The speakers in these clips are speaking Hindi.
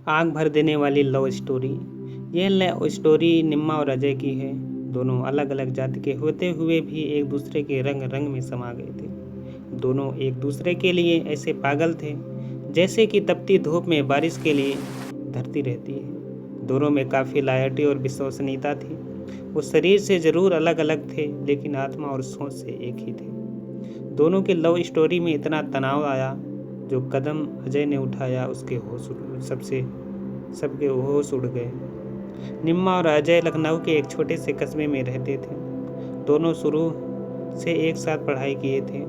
आँख भर देने वाली लव स्टोरी। यह लव स्टोरी निम्मा और अजय की है। दोनों अलग अलग जाति के होते हुए भी एक दूसरे के रंग रंग में समा गए थे। दोनों एक दूसरे के लिए ऐसे पागल थे जैसे कि तपती धूप में बारिश के लिए धरती रहती है। दोनों में काफ़ी लॉयल्टी और विश्वसनीयता थी। वो शरीर से ज़रूर अलग अलग थे, लेकिन आत्मा और सोच से एक ही थे। दोनों की लव स्टोरी में इतना तनाव आया, जो कदम अजय ने उठाया उसके सबके होश उड़ गए। निम्मा और अजय लखनऊ के एक छोटे से कस्बे में रहते थे। दोनों शुरू से एक साथ पढ़ाई किए थे।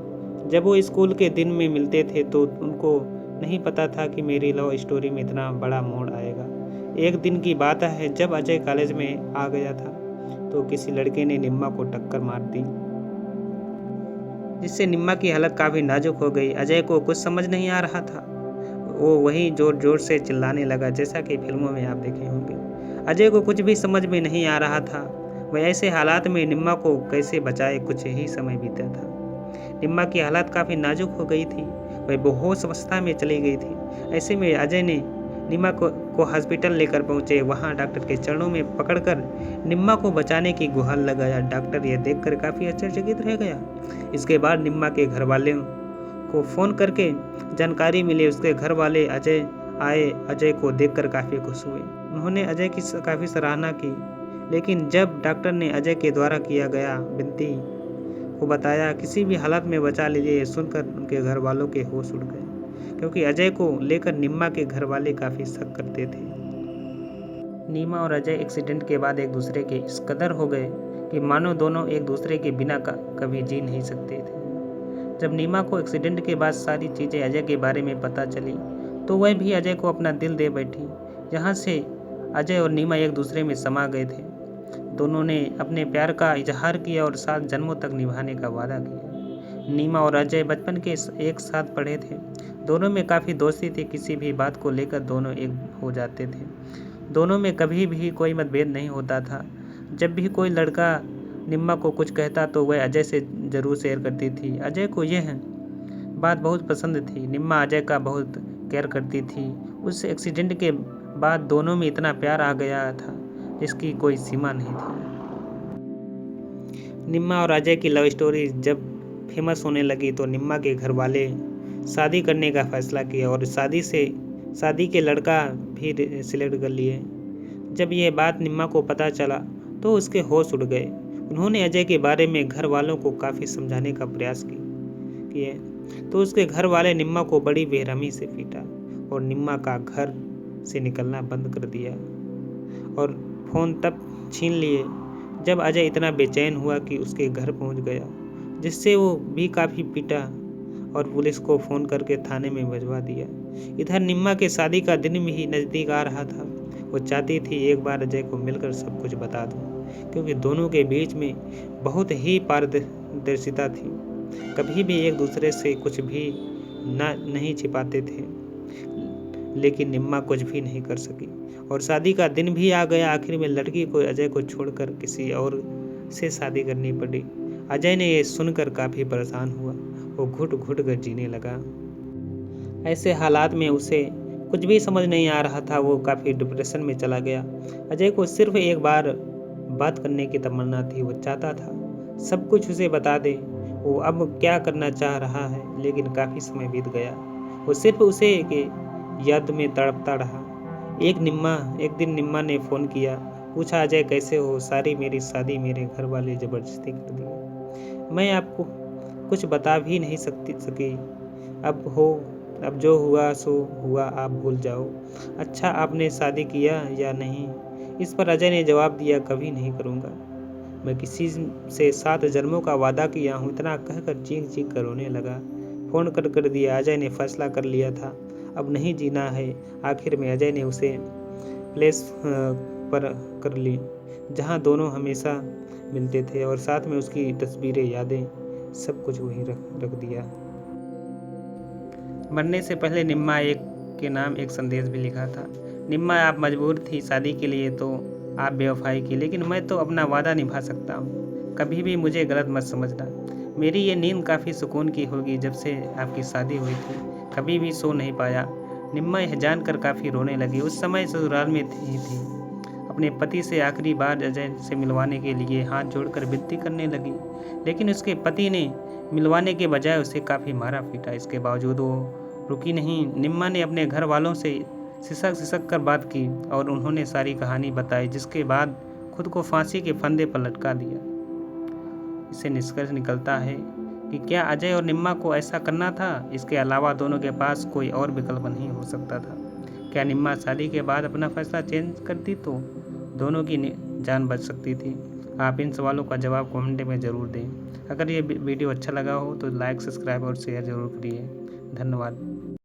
जब वो स्कूल के दिन में मिलते थे तो उनको नहीं पता था कि मेरी लव स्टोरी में इतना बड़ा मोड़ आएगा। एक दिन की बात है, जब अजय कॉलेज में आ गया था तो किसी लड़के ने निम्मा को टक्कर मार दी, जिससे निम्मा की हालत काफ़ी नाजुक हो गई। अजय को कुछ समझ नहीं आ रहा था। वो वही जोर जोर से चिल्लाने लगा, जैसा कि फिल्मों में आप देखे होंगे। अजय को कुछ भी समझ में नहीं आ रहा था। वह ऐसे हालात में निम्मा को कैसे बचाए, कुछ ही समय बीता था। निम्मा की हालत काफ़ी नाजुक हो गई थी। वह बेहोश अवस्था में चली गई थी। ऐसे में अजय ने निम्मा को हॉस्पिटल लेकर पहुंचे। वहां डॉक्टर के चरणों में पकड़कर निम्मा को बचाने की गुहार लगाया। डॉक्टर यह देखकर काफ़ी आश्चर्यचकित रह गया। इसके बाद निम्मा के घर वाले को फ़ोन करके जानकारी मिली। उसके घर वाले अजय आए। अजय को देखकर काफ़ी खुश हुए। उन्होंने अजय की काफ़ी सराहना की, लेकिन जब डॉक्टर ने अजय के द्वारा किया गया विनती को बताया, किसी भी हालत में बचा लीजिए, सुनकर उनके घर वालों के होश उड़ गए, क्योंकि अजय को लेकर निम्मा के घर वाले काफ़ी शक करते थे। निम्मा और अजय एक्सीडेंट के बाद एक दूसरे के इस कदर हो गए कि मानो दोनों एक दूसरे के बिना कभी जी नहीं सकते थे। जब निम्मा को एक्सीडेंट के बाद सारी चीज़ें अजय के बारे में पता चली तो वह भी अजय को अपना दिल दे बैठी। यहाँ से अजय और निम्मा एक दूसरे में समा गए थे। दोनों ने अपने प्यार का इजहार किया और 7 जन्मों तक निभाने का वादा किया। निम्मा और अजय बचपन के एक साथ पढ़े थे। दोनों में काफ़ी दोस्ती थी। किसी भी बात को लेकर दोनों एक हो जाते थे। दोनों में कभी भी कोई मतभेद नहीं होता था। जब भी कोई लड़का निम्मा को कुछ कहता तो वह अजय से ज़रूर शेयर करती थी। अजय को यह बात बहुत पसंद थी। निम्मा अजय का बहुत केयर करती थी। उस एक्सीडेंट के बाद दोनों में इतना प्यार आ गया था जिसकी कोई सीमा नहीं थी। निम्मा और अजय की लव स्टोरी जब फेमस होने लगी तो निम्मा के घर वाले शादी करने का फैसला किया और शादी के लड़का भी सिलेक्ट कर लिए। जब यह बात निम्मा को पता चला तो उसके होश उड़ गए। उन्होंने अजय के बारे में घर वालों को काफ़ी समझाने का प्रयास किए तो उसके घर वाले निम्मा को बड़ी बेरहमी से पीटा और निम्मा का घर से निकलना बंद कर दिया और फ़ोन तब छीन लिए जब अजय इतना बेचैन हुआ कि उसके घर पहुंच गया, जिससे वो भी काफ़ी पीटा और पुलिस को फ़ोन करके थाने में भिजवा दिया। इधर निम्मा के शादी का दिन भी नज़दीक आ रहा था। वो चाहती थी एक बार अजय को मिलकर सब कुछ बता दूं, क्योंकि दोनों के बीच में बहुत ही पारदर्शिता थी। कभी भी एक दूसरे से कुछ भी नहीं छिपाते थे। लेकिन निम्मा कुछ भी नहीं कर सकी और शादी का दिन भी आ गया। आखिर में लड़की को अजय को छोड़कर किसी और से शादी करनी पड़ी। अजय ने यह सुनकर काफ़ी परेशान हुआ। वो घुट घुट कर जीने लगा। ऐसे हालात में उसे कुछ भी समझ नहीं आ रहा था। वो काफ़ी डिप्रेशन में चला गया। अजय को सिर्फ एक बार बात करने की तमन्ना थी। वो चाहता था सब कुछ उसे बता दे, वो अब क्या करना चाह रहा है। लेकिन काफ़ी समय बीत गया। वो सिर्फ उसे के याद में तड़पता रहा। एक दिन निम्मा ने फ़ोन किया, पूछा अजय कैसे हो। सारी मेरी शादी मेरे घर वाले ज़बरदस्ती कर दी। मैं आपको कुछ बता भी नहीं सकी। अब जो हुआ सो हुआ, आप भूल जाओ। अच्छा, आपने शादी किया या नहीं? इस पर अजय ने जवाब दिया, कभी नहीं करूँगा। मैं किसी से 7 जन्मों का वादा किया हूँ। इतना कहकर चीख चीख कर रोने लगा। फ़ोन कर दिया। अजय ने फैसला कर लिया था, अब नहीं जीना है। आखिर में अजय ने उसे प्लेस पर कर ली जहाँ दोनों हमेशा मिलते थे और साथ में उसकी तस्वीरें, यादें, सब कुछ वहीं रख दिया। मरने से पहले निम्मा के नाम एक संदेश भी लिखा था। निम्मा, आप मजबूर थी शादी के लिए तो आप बेवफाई की, लेकिन मैं तो अपना वादा निभा सकता हूँ। कभी भी मुझे गलत मत समझना। मेरी ये नींद काफ़ी सुकून की होगी। जब से आपकी शादी हुई थी कभी भी सो नहीं पाया। निम्मा यह जानकर काफ़ी रोने लगी। उस समय ससुराल में थी अपने पति से आखिरी बार अजय से मिलवाने के लिए हाथ जोड़कर विनती करने लगी, लेकिन उसके पति ने मिलवाने के बजाय उसे काफ़ी मारा पीटा। इसके बावजूद वो रुकी नहीं। निम्मा ने अपने घर वालों से सिसक कर बात की और उन्होंने सारी कहानी बताई, जिसके बाद खुद को फांसी के फंदे पर लटका दिया। इससे निष्कर्ष निकलता है कि क्या अजय और निम्मा को ऐसा करना था? इसके अलावा दोनों के पास कोई और विकल्प नहीं हो सकता था। क्या निम्मा शादी के बाद अपना फैसला चेंज करती तो दोनों की जान बच सकती थी? आप इन सवालों का जवाब कमेंट में ज़रूर दें। अगर ये वीडियो अच्छा लगा हो तो लाइक, सब्सक्राइब और शेयर ज़रूर करिए। धन्यवाद।